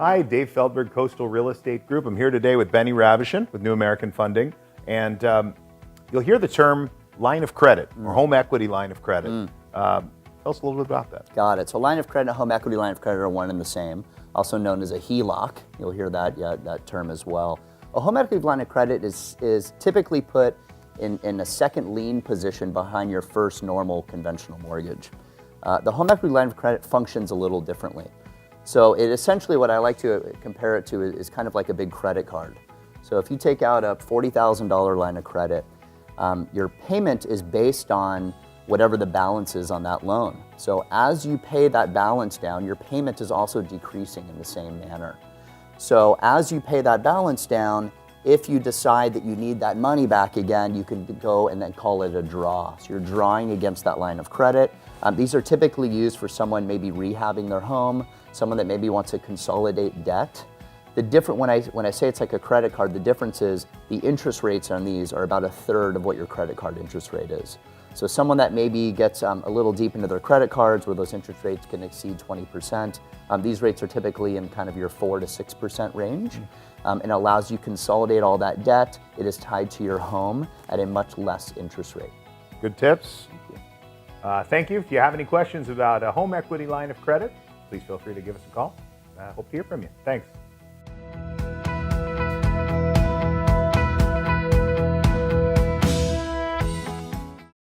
Hi, Dave Feldberg, Coastal Real Estate Group. I'm here today with Benny Ravichan with New American Funding. And you'll hear the term line of credit or home equity line of credit. Tell us a little bit about that. Got it. So line of credit and home equity line of credit are one and the same, also known as a HELOC. You'll hear that term as well. A home equity line of credit is typically put in a second lien position behind your first normal conventional mortgage. The home equity line of credit functions a little differently. So it essentially, what I like to compare it to is kind of like a big credit card. So if you take out a $40,000 line of credit, your payment is based on whatever the balance is on that loan. So as you pay that balance down, your payment is also decreasing in the same manner. So as you pay that balance down, if you decide that you need that money back again, you can go and then call it a draw. So you're drawing against that line of credit. These are typically used for someone maybe rehabbing their home, someone that maybe wants to consolidate debt. When I say it's like a credit card, the difference is the interest rates on these are about a third of what your credit card interest rate is. So someone that maybe gets a little deep into their credit cards where those interest rates can exceed 20%, these rates are typically in kind of your 4 to 6% range, and allows you to consolidate all that debt. It is tied to your home at a much less interest rate. Good tips. Thank you. Thank you. If you have any questions about a home equity line of credit, please feel free to give us a call. Hope to hear from you. Thanks.